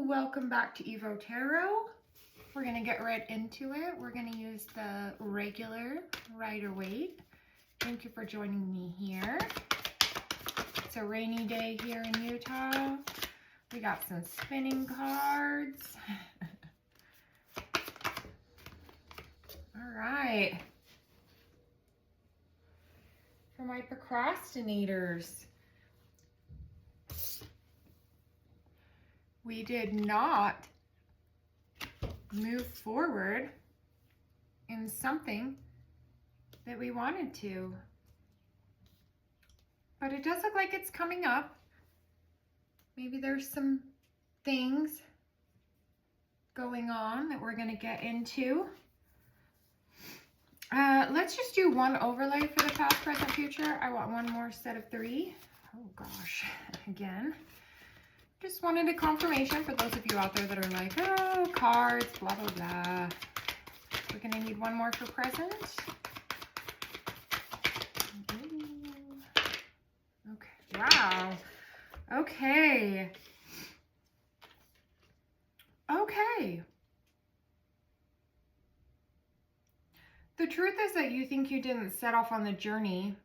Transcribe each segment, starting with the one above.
Welcome back to Evo Tarot. We're going to get right into it. We're going to use the regular Rider-Waite. Thank you for joining me here. It's a rainy day here in Utah. We got some spinning cards. All right. For my procrastinators, we did not move forward in something that we wanted to. But it does look like it's coming up. Maybe there's some things going on that we're going to get into. Let's just do one overlay for the past, present, future. I want one more set of 3. Oh gosh, again. Just wanted a confirmation for those of you out there that are like, oh, cards, blah, blah, blah. We're going to need one more for present. Okay, wow. Okay. Okay. The truth is that you think you didn't set off on the journey,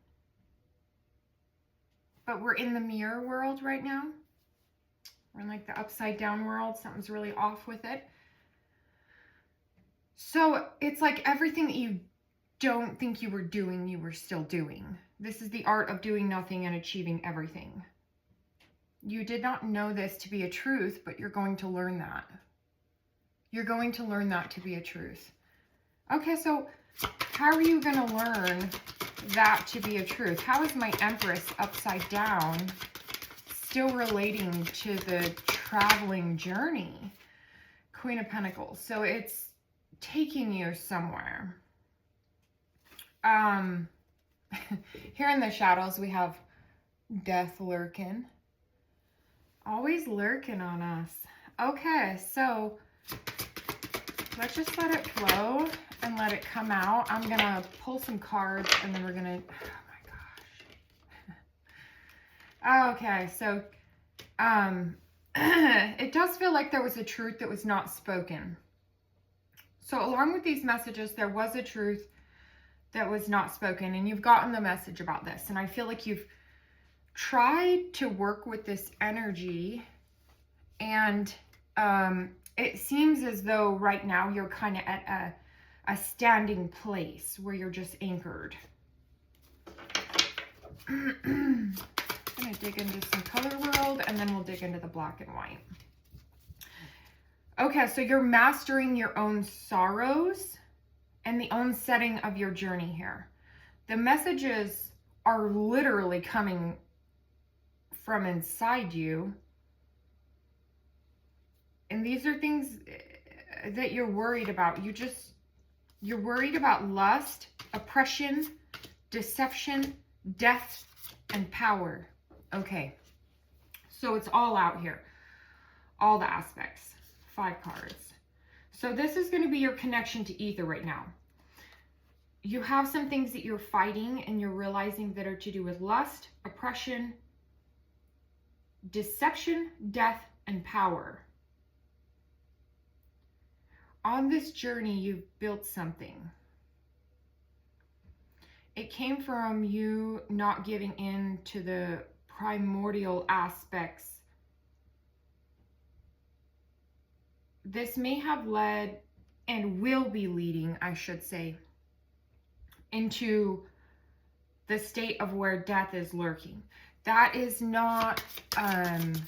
but we're in the mirror world right now. We're in like the upside down world. Something's really off with it. So it's like everything that you don't think you were doing, you were still doing. This is the art of doing nothing and achieving everything. You did not know this to be a truth, but you're going to learn that. You're going to learn that to be a truth. Okay, so how are you going to learn that to be a truth? How is my Empress upside down still relating to the traveling journey? Queen of Pentacles. So it's taking you somewhere. Here in the shadows, we have death lurking. Always lurking on us. Okay, so let's just let it flow and let it come out. I'm going to pull some cards and then we're going to... Okay, so it does feel like there was a truth that was not spoken. So along with these messages, there was a truth that was not spoken, and you've gotten the message about this. And I feel like you've tried to work with this energy, and it seems as though right now you're kind of at a standing place where you're just anchored. I'm going to dig into some color world and then we'll dig into the black and white. Okay, so you're mastering your own sorrows and the own setting of your journey here. The messages are literally coming from inside you. And these are things that you're worried about. You're worried about lust, oppression, deception, death, and power. Okay, so it's all out here, all the aspects, 5 cards. So this is going to be your connection to ether right now. You have some things that you're fighting and you're realizing that are to do with lust, oppression, deception, death, and power. On this journey, you've built something. It came from you not giving in to the primordial aspects. This may have led and will be leading, I should say, into the state of where death is lurking. That is not, God,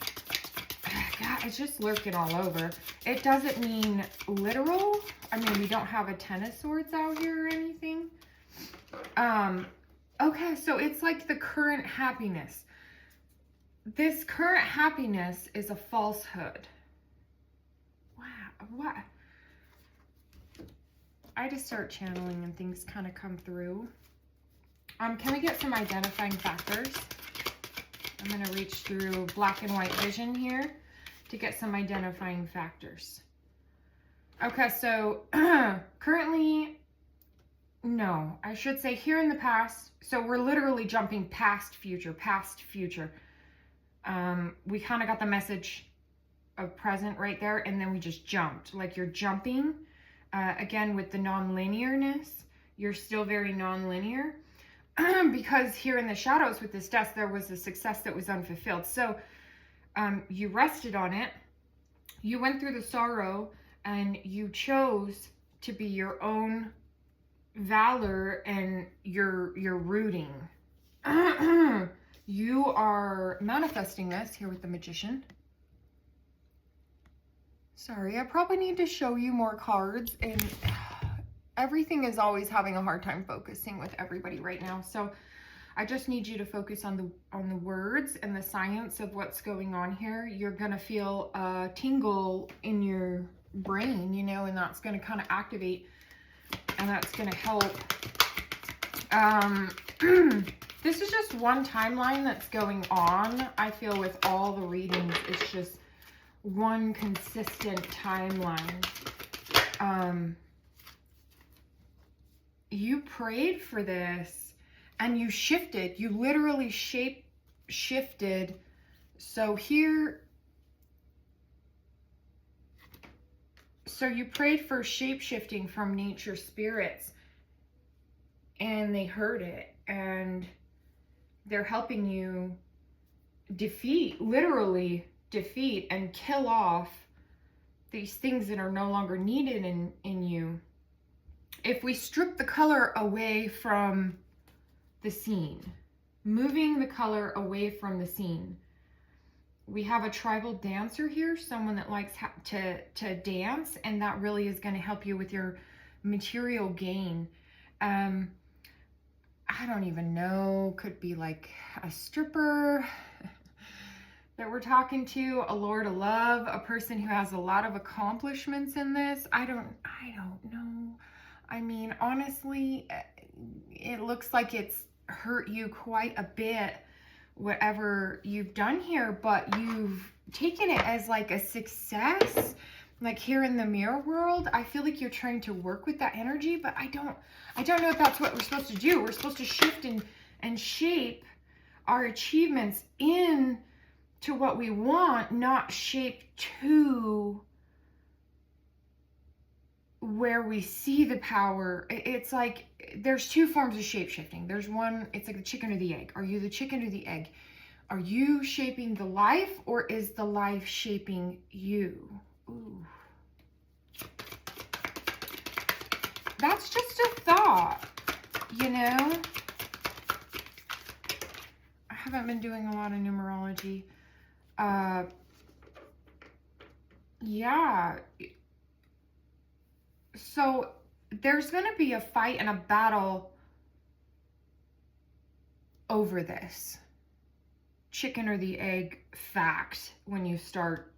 it's just lurking all over. It doesn't mean literal. I mean, we don't have a 10 of swords out here or anything. Okay, so it's like the current happiness. This current happiness is a falsehood. Wow, what? I just start channeling and things kind of come through. Can we get some identifying factors? I'm going to reach through black and white vision here to get some identifying factors. Okay, so currently, no, I should say here in the past. So we're literally jumping past future, past future. We kind of got the message of present right there, and then we just jumped. Like you're jumping, again, with the non-linearness. You're still very non-linear. Because here in the shadows with this death, there was a success that was unfulfilled. So you rested on it. You went through the sorrow, and you chose to be your own valor and your rooting. You are manifesting this here with the Magician. Sorry, I probably need to show you more cards, and everything is always having a hard time focusing with everybody right now. So I just need you to focus on the words and the science of what's going on here. You're gonna feel a tingle in your brain, you know, and that's gonna kind of activate, and that's gonna help. This is just one timeline that's going on. I feel with all the readings, it's just one consistent timeline. You prayed for this, and you shifted. You literally shifted. So here, so you prayed for shape-shifting from nature spirits, and they heard it, and they're helping you defeat, literally defeat and kill off these things that are no longer needed in you. If we strip the color away from the scene, moving the color away from the scene, we have a tribal dancer here, someone that likes to dance, and that really is going to help you with your material gain. I don't even know, could be like a stripper that we're talking to, a lord of love, a person who has a lot of accomplishments in this. I don't know. I mean, honestly, it looks like it's hurt you quite a bit, whatever you've done here, but you've taken it as like a success. Like here in the mirror world, I feel like you're trying to work with that energy, but I don't know if that's what we're supposed to do. We're supposed to shift and shape our achievements in to what we want, not shape to where we see the power. It's like there's two forms of shape shifting. There's one, it's like the chicken or the egg. Are you the chicken or the egg? Are you shaping the life, or is the life shaping you? Ooh. That's just a thought, you know? I haven't been doing a lot of numerology. Yeah. So there's going to be a fight and a battle over this chicken or the egg fact when you start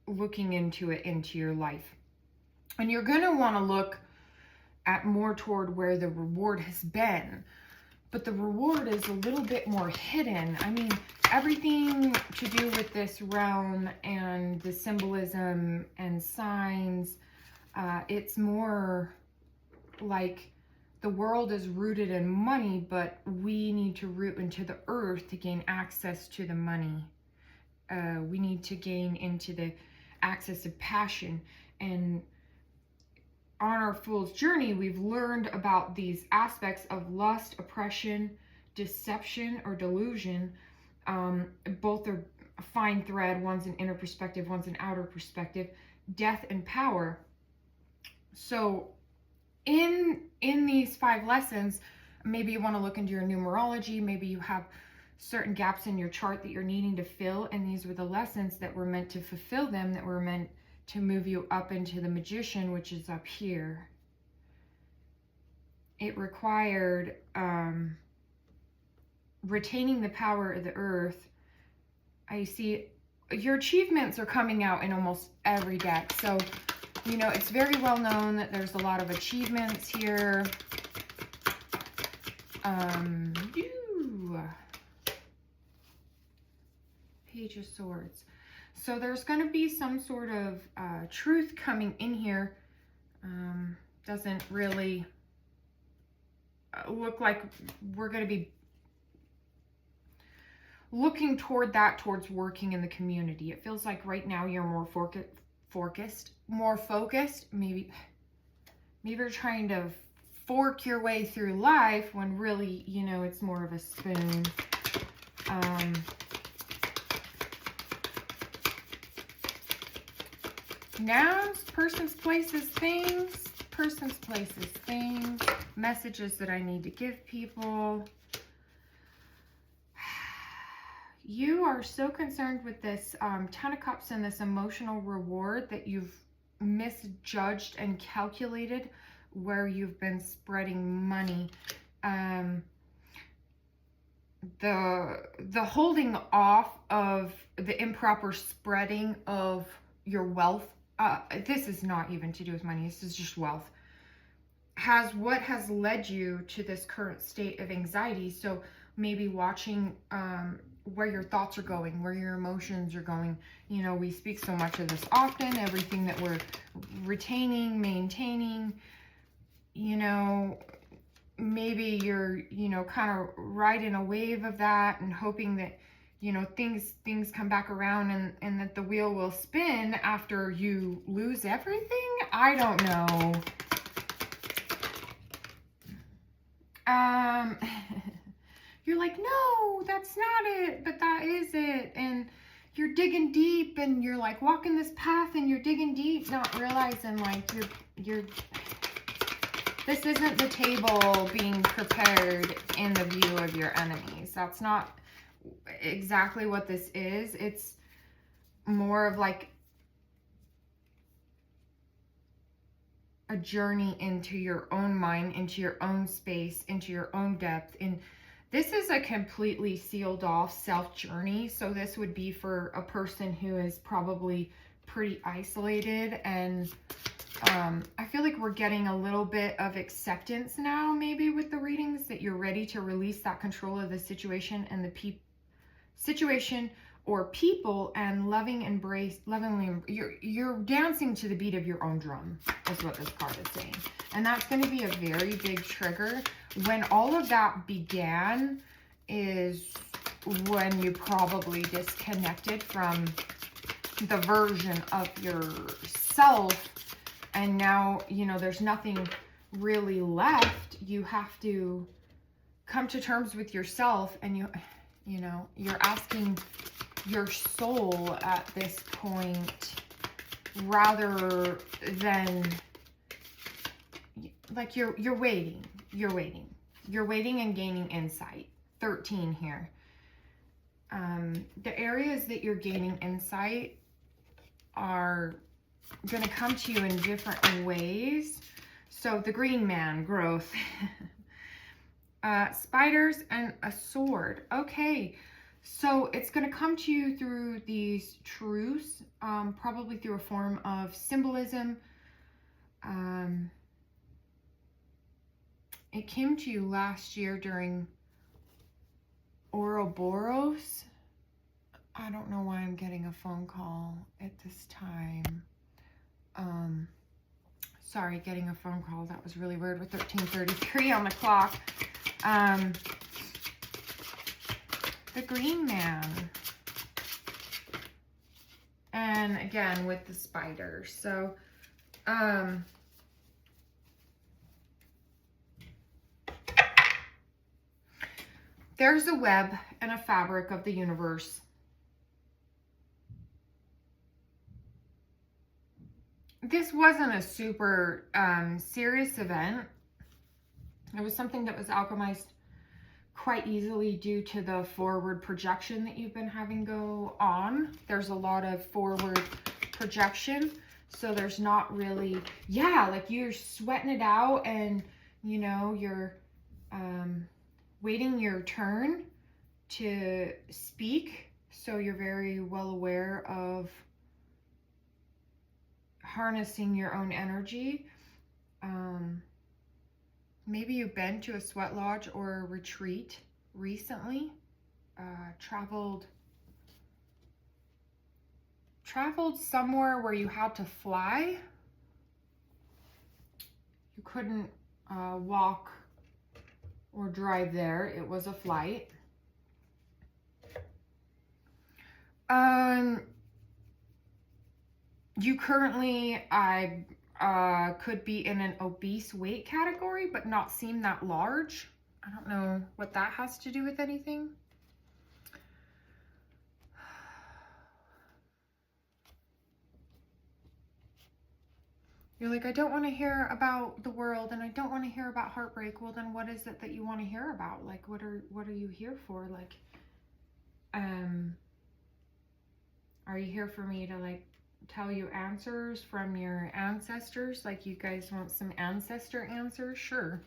looking into it, into your life. And you're going to want to look at more toward where the reward has been. But the reward is a little bit more hidden. I mean, everything to do with this realm and the symbolism and signs, it's more like the world is rooted in money, but we need to root into the earth to gain access to the money. We need to gain into the access of passion. And on our fool's journey, we've learned about these aspects of lust, oppression, deception, or delusion. Both are a fine thread. One's an inner perspective, one's an outer perspective. Death and power. So in these 5 lessons, maybe you want to look into your numerology. Maybe you have certain gaps in your chart that you're needing to fill, and these were the lessons that were meant to fulfill them, that were meant to move you up into the Magician, which is up here. It required retaining the power of the earth. I see your achievements are coming out in almost every deck. So, you know, it's very well known that there's a lot of achievements here. Page of Swords. So there's going to be some sort of truth coming in here. Doesn't really look like we're going to be looking toward that, towards working in the community. It feels like right now you're more focused. Maybe you're trying to fork your way through life when really, you know, it's more of a spoon. Nouns, persons, places, things. Persons, places, things. Messages that I need to give people. You are so concerned with this 10 of Cups and this emotional reward that you've misjudged and calculated where you've been spreading money. The holding off of the improper spreading of your wealth, this is not even to do with money, this is just wealth, what has led you to this current state of anxiety. So maybe watching where your thoughts are going, where your emotions are going. You know, we speak so much of this often, everything that we're retaining, maintaining, you know, maybe you're, you know, kind of riding a wave of that and hoping that, you know, things come back around and that the wheel will spin after you lose everything. I don't know. You're like, no, that's not it, but that is it. And you're digging deep and you're like walking this path and you're digging deep, not realizing like this isn't the table being prepared in the view of your enemies. That's not exactly what this is. It's more of like a journey into your own mind, into your own space, into your own depth. And this is a completely sealed off self journey. So this would be for a person who is probably pretty isolated. And I feel like we're getting a little bit of acceptance now, maybe with the readings, that you're ready to release that control of the situation and the situation or people, and lovingly, you're dancing to the beat of your own drum, is what this card is saying. And that's going to be a very big trigger. When all of that began is when you probably disconnected from the version of yourself, and now, you know, there's nothing really left. You have to come to terms with yourself, and you know, you're asking your soul at this point, rather than like you're waiting and gaining insight. 13 here. The areas that you're gaining insight are going to come to you in different ways. So the green man, growth. Spiders and a sword. Okay, so it's going to come to you through these truths, probably through a form of symbolism. It came to you last year during Ouroboros. I don't know why I'm getting a phone call at this time. Sorry, getting a phone call. That was really weird with 13:33 on the clock. The green man. And again, with the spider. So, there's a web and a fabric of the universe. This wasn't a super serious event. It was something that was alchemized quite easily due to the forward projection that you've been having go on. There's a lot of forward projection. So there's not really, yeah, like you're sweating it out, and, you know, you're waiting your turn to speak. So you're very well aware of harnessing your own energy. Maybe you've been to a sweat lodge or a retreat recently. Traveled somewhere where you had to fly. You couldn't walk or drive there. It was a flight. You currently, could be in an obese weight category, but not seem that large. I don't know what that has to do with anything. You're like, I don't want to hear about the world and I don't want to hear about heartbreak. Well, then what is it that you want to hear about? Like, what are you here for? Like, are you here for me to like tell you answers from your ancestors? Like, you guys want some ancestor answers? Sure.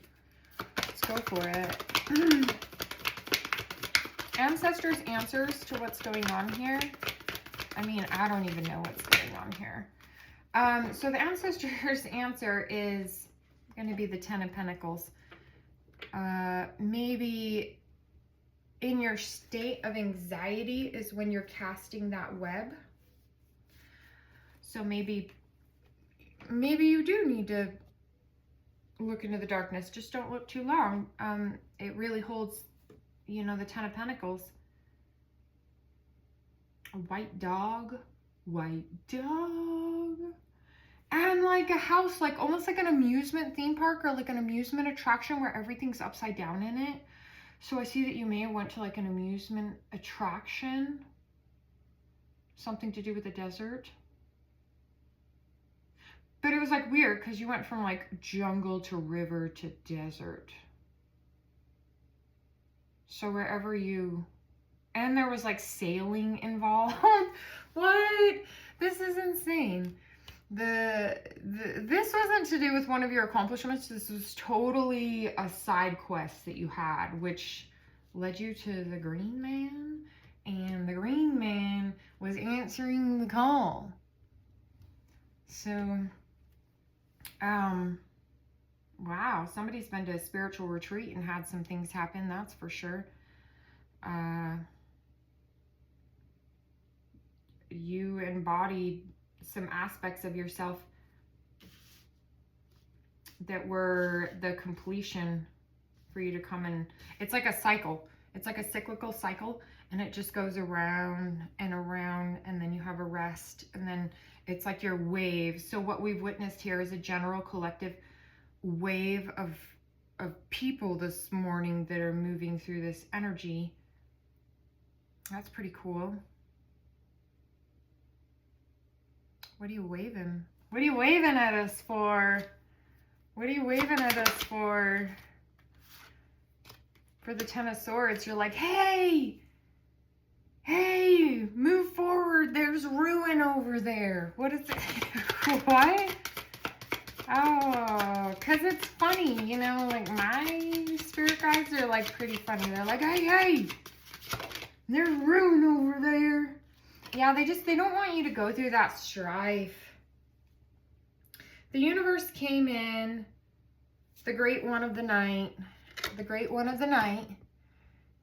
Let's go for it. Ancestors' answers to what's going on here. I mean, I don't even know what's going on here. So the ancestors' answer is going to be the Ten of Pentacles. Maybe in your state of anxiety is when you're casting that web. So maybe you do need to look into the darkness. Just don't look too long. It really holds, you know, the Ten of Pentacles. A white dog. And like a house, like almost like an amusement theme park or like an amusement attraction where everything's upside down in it. So I see that you may have went to like an amusement attraction. Something to do with the desert. But it was like weird because you went from like jungle to river to desert. So wherever you... And there was like sailing involved. What? This is insane. This wasn't to do with one of your accomplishments. This was totally a side quest that you had, which led you to the Green Man. And the Green Man was answering the call. So, wow, somebody's been to a spiritual retreat and had some things happen, that's for sure. You embodied some aspects of yourself that were the completion for you to come in. It's like a cycle. It's like a cyclical cycle, and it just goes around and around, and then you have a rest, and then it's like your wave. So what we've witnessed here is a general collective wave of people this morning that are moving through this energy. That's pretty cool. What are you waving? What are you waving at us for? What are you waving at us for? For the Ten of Swords, you're like, hey, move forward. There's ruin over there. What is it? What? Oh, because it's funny, you know, like my spirit guides are like pretty funny. They're like, hey, there's ruin over there. Yeah, they don't want you to go through that strife. The universe came in, the great one of the night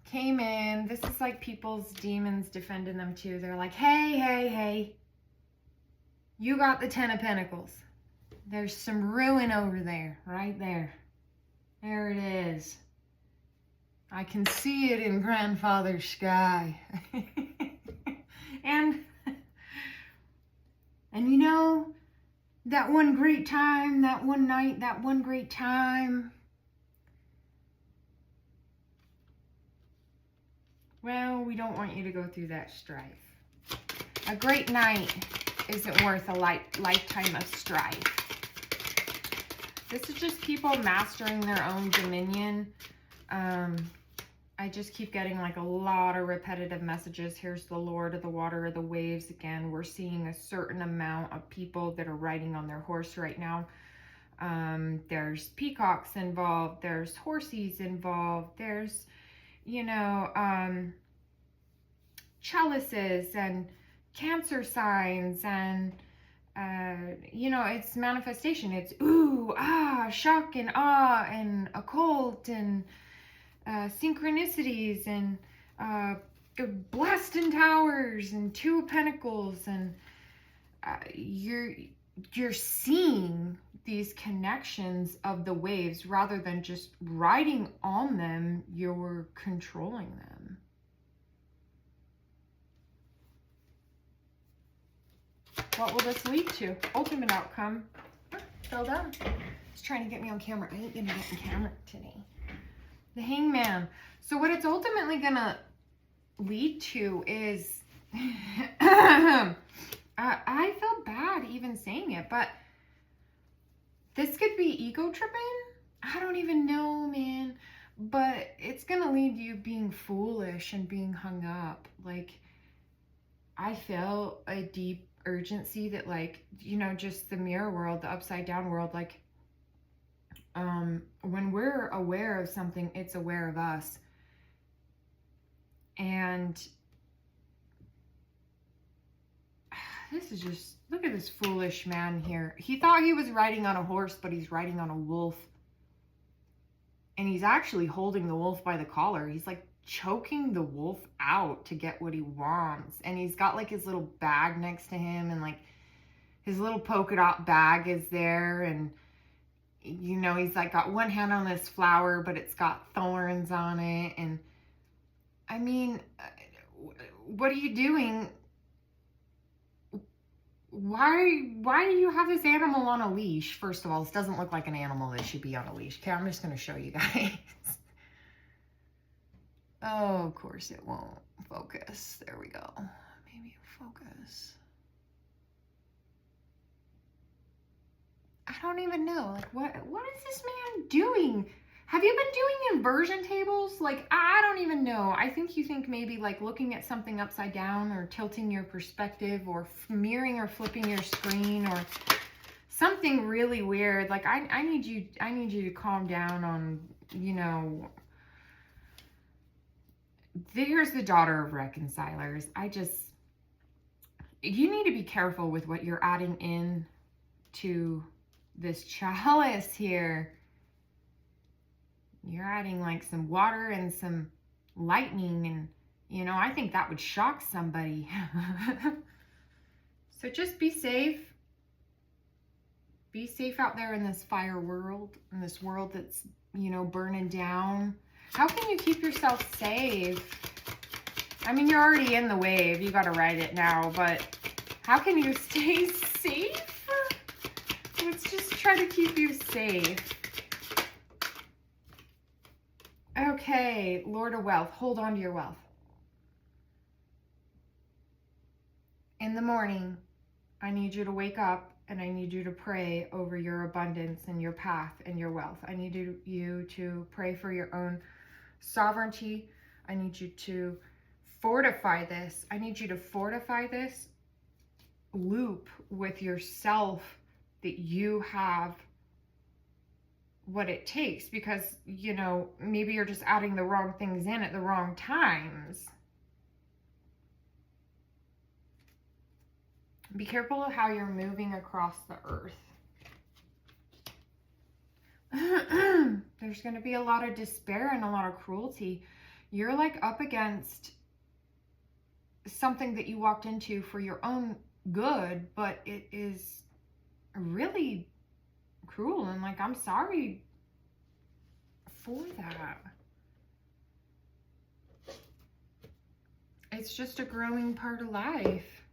came in. This is like people's demons defending them too. They're like, hey, you got the Ten of Pentacles. There's some ruin over there, right there. There it is. I can see it in grandfather's sky. And you know, that one great time, that one night, that one great time. Well, we don't want you to go through that strife. A great night isn't worth a lifetime of strife. This is just people mastering their own dominion. I just keep getting like a lot of repetitive messages. Here's the Lord of the Water of the Waves again. We're seeing a certain amount of people that are riding on their horse right now. There's peacocks involved. There's horsies involved. There's, you know, chalices and Cancer signs and, you know, it's manifestation. It's ooh, ah, shock and awe and occult and synchronicities and blasting towers and Two of Pentacles, and you're seeing these connections of the waves rather than just riding on them. You're controlling them. What will this lead to? Ultimate outcome. Fell down. He's trying to get me on camera. I ain't gonna get on camera today. The Hangman. So what it's ultimately gonna lead to is I feel bad even saying it, but this could be ego tripping. I don't even know, man. But it's gonna lead you being foolish and being hung up. Like, I feel a deep urgency that, like, you know, just the mirror world, the upside down world, like, when we're aware of something, it's aware of us. And this is just, look at this foolish man here. He thought he was riding on a horse, but he's riding on a wolf. And he's actually holding the wolf by the collar. He's like choking the wolf out to get what he wants. And he's got like his little bag next to him, and like his little polka dot bag is there. And, you know, he's like got one hand on this flower, but it's got thorns on it. And I mean, what are you doing? Why do you have this animal on a leash? First of all, this doesn't look like an animal that should be on a leash. Okay, I'm just going to show you guys. Oh, of course it won't focus. There we go. Maybe focus. I don't even know. Like, what is this man doing? Have you been doing inversion tables? Like, I don't even know. I think you think maybe like looking at something upside down, or tilting your perspective, or mirroring or flipping your screen, or something really weird. Like, I need you to calm down on, you know, here's the daughter of reconcilers. You need to be careful with what you're adding in to this chalice here. You're adding like some water and some lightning, and, you know, I think that would shock somebody. So just be safe. Be safe out there in this fire world, in this world that's, you know, burning down. How can you keep yourself safe? I mean, you're already in the wave. You got to ride it now, but how can you stay safe? Let's just try to keep you safe. Okay, Lord of Wealth, hold on to your wealth. In the morning, I need you to wake up, and I need you to pray over your abundance and your path and your wealth. I need you to pray for your own sovereignty. I need you to fortify this. I need you to fortify this loop with yourself, that you have what it takes, because, you know, maybe you're just adding the wrong things in at the wrong times. Be careful of how you're moving across the earth. There's going to be a lot of despair and a lot of cruelty. You're like up against something that you walked into for your own good, but it is really cruel, and like, I'm sorry for that. It's just a growing part of life.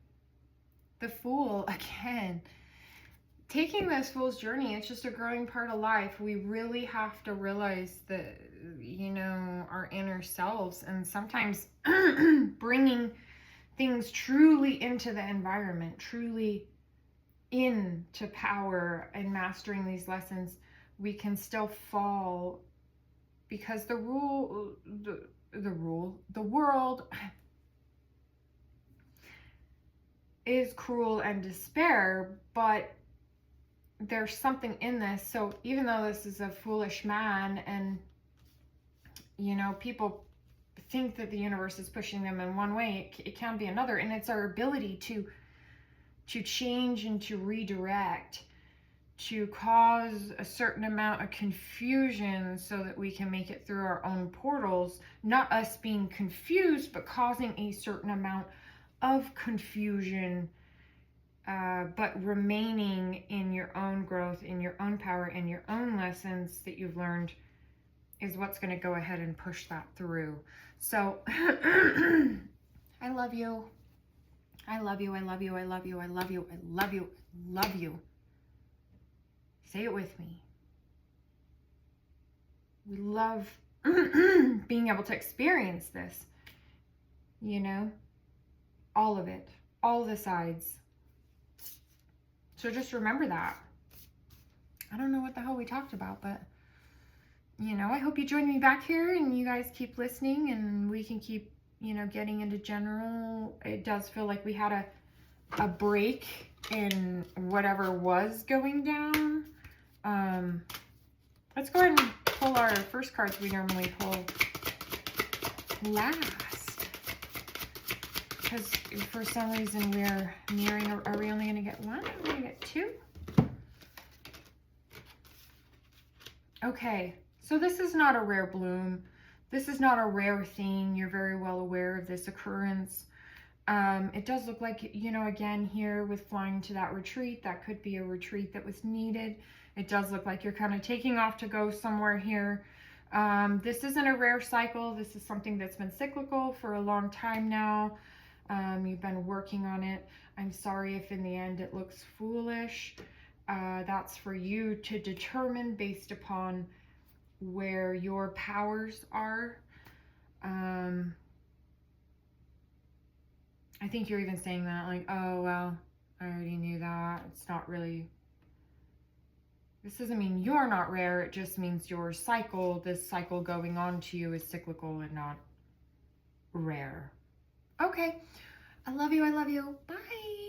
The Fool, again, taking this Fool's journey, it's just a growing part of life. We really have to realize that, you know, our inner selves, and sometimes bringing things truly into the environment, truly into power, and mastering these lessons, we can still fall, because the world is cruel and despair, but there's something in this. So even though this is a foolish man, and, you know, people think that the universe is pushing them in one way, it can be another, and it's our ability to change and to redirect, to cause a certain amount of confusion so that we can make it through our own portals. Not us being confused, but causing a certain amount of confusion, but remaining in your own growth, in your own power, in your own lessons that you've learned, is what's going to go ahead and push that through. So I love you. I love you, I love you, I love you, I love you, I love you, I love you. Say it with me. We love being able to experience this, you know, all of it, all the sides. So just remember that. I don't know what the hell we talked about, but, you know, I hope you join me back here and you guys keep listening and we can keep, you know, getting into general. It does feel like we had a break in whatever was going down. Let's go ahead and pull our first cards we normally pull last. Because for some reason we're nearing, are we only going to get one? Are we going to get two? Okay, so this is not a rare bloom. This is not a rare thing. You're very well aware of this occurrence. It does look like, you know, again here with flying to that retreat, that could be a retreat that was needed. It does look like you're kind of taking off to go somewhere here. This isn't a rare cycle. This is something that's been cyclical for a long time now. You've been working on it. I'm sorry if in the end it looks foolish. That's for you to determine based upon where your powers are. I think you're even saying that like, oh, well, I already knew that. It's not really, this doesn't mean you're not rare. It just means your cycle, this cycle going on to you is cyclical and not rare. Okay. I love you. I love you. Bye.